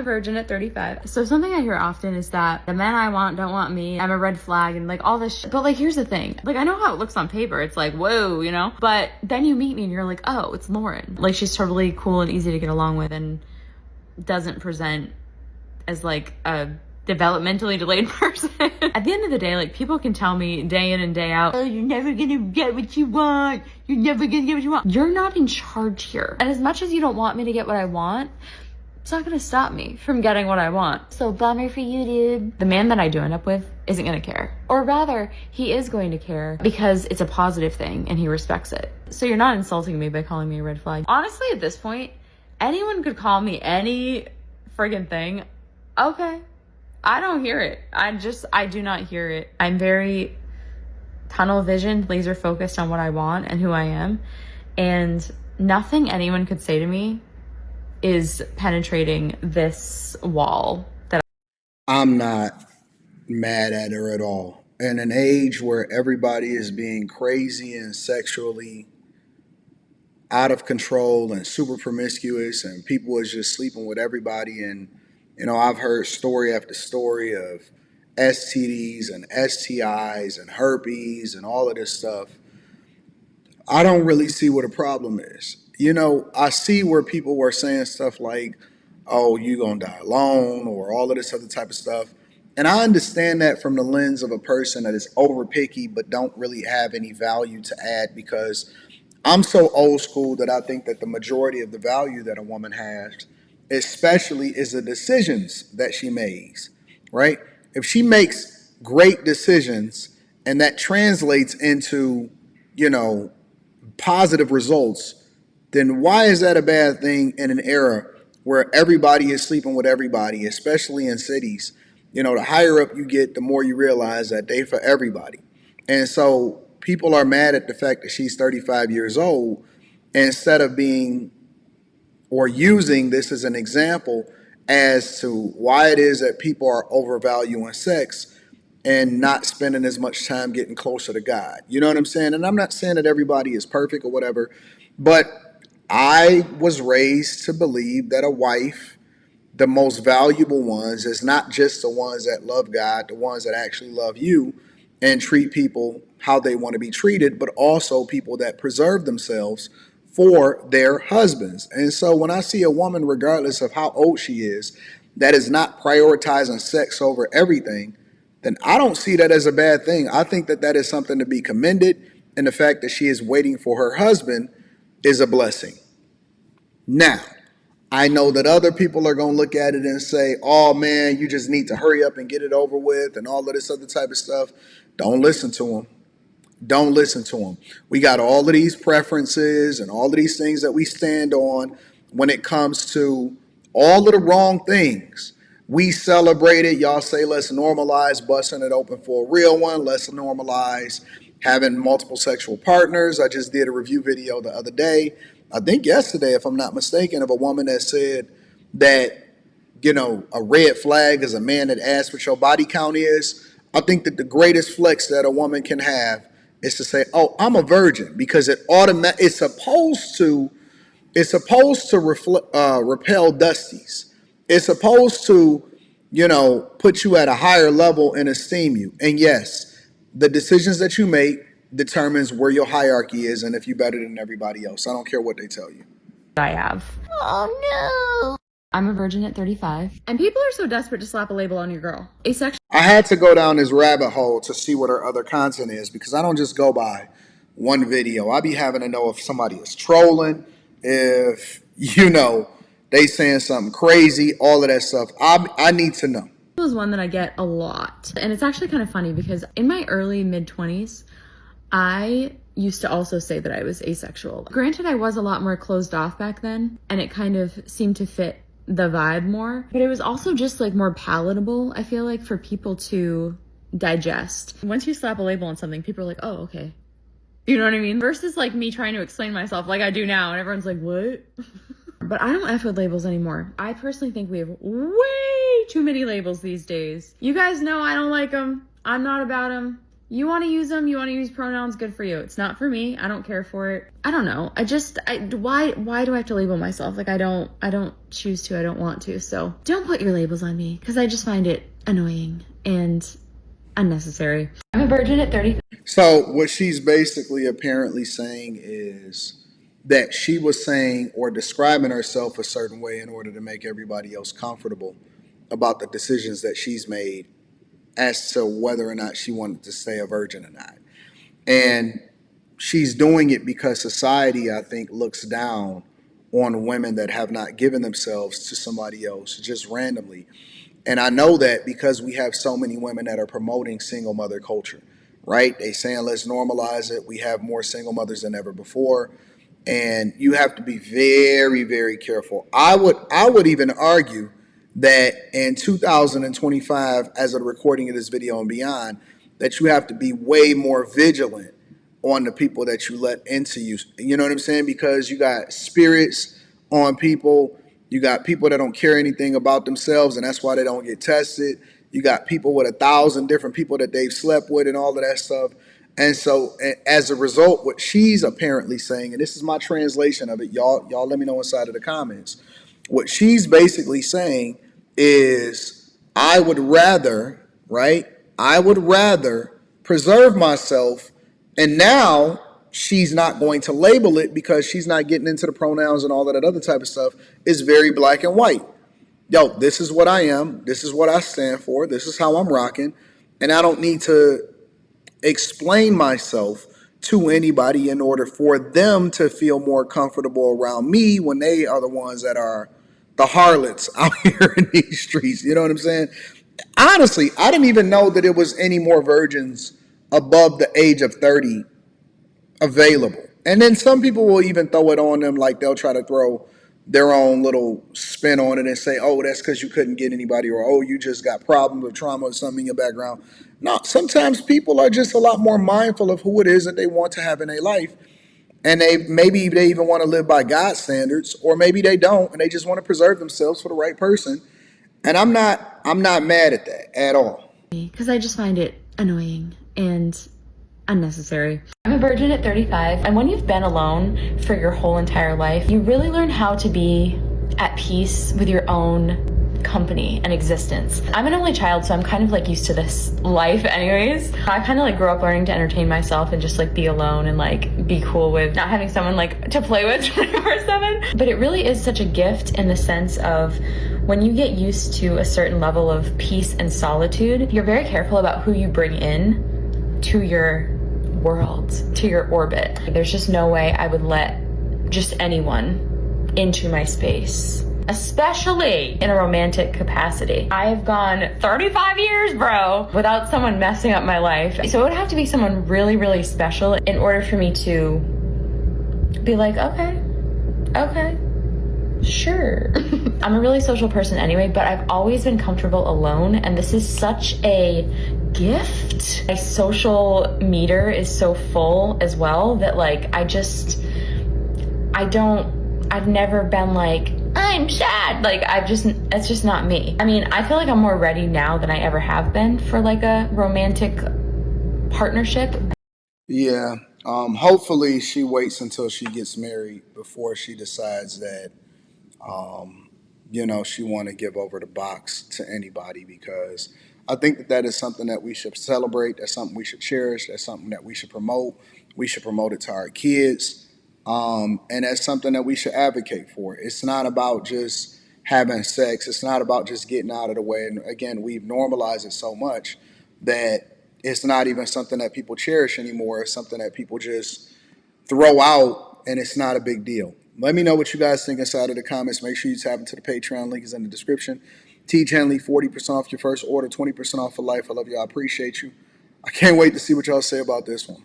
virgin at 35. So something I hear often is that the men I want don't want me. I'm a red flag and like all this shit. But like, here's the thing. Like, I know how it looks on paper. It's like, whoa, you know? But then you meet me and you're like, oh, it's Lauren. Like, she's totally cool and easy to get along with and doesn't present as like a developmentally delayed person. At the end of the day, like, people can tell me day in and day out, oh, you're never gonna get what you want. You're never gonna get what you want. You're not in charge here. And as much as you don't want me to get what I want, it's not gonna stop me from getting what I want. So bummer for you, dude. The man that I do end up with isn't gonna care. Or rather, he is going to care because it's a positive thing and he respects it. So you're not insulting me by calling me a red flag. Honestly, at this point, anyone could call me any friggin' thing. Okay. I don't hear it. I do not hear it. I'm very tunnel visioned, laser focused on what I want and who I am. And nothing anyone could say to me is penetrating this wall that I'm not mad at her at all. In an age where everybody is being crazy and sexually out of control and super promiscuous and people is just sleeping with everybody, and you know, I've heard story after story of STDs and STIs and herpes and all of this stuff. I don't really see what a problem is. You know, I see where people were saying stuff like, oh, you gonna die alone or all of this other type of stuff. And I understand that from the lens of a person that is over picky but don't really have any value to add, because I'm so old school that I think that the majority of the value that a woman has, especially, is the decisions that she makes, right? If she makes great decisions and that translates into, you know, positive results, then why is that a bad thing in an era where everybody is sleeping with everybody, especially in cities? You know, the higher up you get, the more you realize that they for everybody. And so people are mad at the fact that she's 35 years old instead of being or using this as an example as to why it is that people are overvaluing sex and not spending as much time getting closer to God. You know what I'm saying? And I'm not saying that everybody is perfect or whatever, but I was raised to believe that a wife, the most valuable ones, is not just the ones that love God, the ones that actually love you and treat people how they want to be treated, but also people that preserve themselves for their husbands. And so when I see a woman, regardless of how old she is, that is not prioritizing sex over everything, then I don't see that as a bad thing. I think that that is something to be commended. And the fact that she is waiting for her husband is a blessing. Now, I know that other people are going to look at it and say, oh man, you just need to hurry up and get it over with and all of this other type of stuff. Don't listen to them. Don't listen to them. We got all of these preferences and all of these things that we stand on when it comes to all of the wrong things. We celebrate it. Y'all say, let's normalize busting it open for a real one. Let's normalize having multiple sexual partners. I just did a review video the other day, I think yesterday, if I'm not mistaken, of a woman that said that, you know, a red flag is a man that asks what your body count is. I think that the greatest flex that a woman can have is to say, "Oh, I'm a virgin," because it's supposed to repel dusties. It's supposed to, you know, put you at a higher level and esteem you. And yes, the decisions that you make determines where your hierarchy is and if you're better than everybody else. I don't care what they tell you. I have. Oh no. I'm a virgin at 35. And people are so desperate to slap a label on your girl. Asexual. I had to go down this rabbit hole to see what her other content is, because I don't just go by one video. I be having to know if somebody is trolling, if, you know, they saying something crazy, all of that stuff. I need to know. Is one that I get a lot. And it's actually kind of funny because in my early mid-20s, I used to also say that I was asexual. Granted, I was a lot more closed off back then, and it kind of seemed to fit the vibe more, but it was also just like more palatable, I feel like, for people to digest. Once you slap a label on something, people are like, oh, okay. You know what I mean? Versus like me trying to explain myself like I do now, and everyone's like, what? But I don't F with labels anymore. I personally think we have way too many labels these days. You guys know I don't like them. I'm not about them. You want to use them, you want to use pronouns, good for you. It's not for me. I don't care for it. I don't know. Why do I have to label myself? Like I don't choose to, I don't want to. So don't put your labels on me because I just find it annoying and unnecessary. I'm a virgin at 30. So what she's basically apparently saying is that she was saying or describing herself a certain way in order to make everybody else comfortable about the decisions that she's made as to whether or not she wanted to stay a virgin or not. And she's doing it because society, I think, looks down on women that have not given themselves to somebody else just randomly. And I know that because we have so many women that are promoting single mother culture, right? They saying let's normalize it. We have more single mothers than ever before. And you have to be very, very careful. I would even argue that in 2025, as of the recording of this video and beyond, that you have to be way more vigilant on the people that you let into you. You know what I'm saying? Because you got spirits on people. You got people that don't care anything about themselves, and that's why they don't get tested. You got people with 1,000 different people that they've slept with and all of that stuff. And so as a result, what she's apparently saying, and this is my translation of it, y'all let me know inside of the comments. What she's basically saying is I would rather, right? I would rather preserve myself. And now she's not going to label it because she's not getting into the pronouns and all of that other type of stuff. It's very black and white. Yo, this is what I am. This is what I stand for. This is how I'm rocking. And I don't need to explain myself to anybody in order for them to feel more comfortable around me when they are the ones that are the harlots out here in these streets. You know what I'm saying? Honestly, I didn't even know that it was any more virgins above the age of 30 available. And then some people will even throw it on them, like they'll try to throw their own little spin on it and say, oh, that's because you couldn't get anybody, or oh, you just got problems or trauma or something in your background. No, sometimes people are just a lot more mindful of who it is that they want to have in their life. And maybe they even want to live by God's standards, or maybe they don't, and they just want to preserve themselves for the right person. And I'm not mad at that at all. Because I just find it annoying and unnecessary. I'm a virgin at 35, and when you've been alone for your whole entire life, you really learn how to be at peace with your own company and existence. I'm an only child, so I'm kind of like used to this life anyways. I kind of like grew up learning to entertain myself and just like be alone and like be cool with not having someone like to play with 24/7. But it really is such a gift in the sense of when you get used to a certain level of peace and solitude, you're very careful about who you bring in to your world, to your orbit. There's just no way I would let just anyone into my space, especially in a romantic capacity. I have gone 35 years, bro, without someone messing up my life. So it would have to be someone really, really special in order for me to be like, okay, sure. I'm a really social person anyway, but I've always been comfortable alone, and this is such a gift. My social meter is so full as well that like I've never been like, I'm sad. Like it's just not me. I mean, I feel like I'm more ready now than I ever have been for like a romantic partnership. Yeah. Hopefully she waits until she gets married before she decides that she want to give over the box to anybody, because I think that is something that we should celebrate. That's something we should cherish. That's something that we should promote. We should promote it to our kids. And that's something that we should advocate for. It's not about just having sex. It's not about just getting out of the way. And again, we've normalized it so much that it's not even something that people cherish anymore. It's something that people just throw out, and it's not a big deal. Let me know what you guys think inside of the comments. Make sure you tap into the Patreon. Link is in the description. Teach Henley, 40% off your first order, 20% off for life. I love you. I appreciate you. I can't wait to see what y'all say about this one.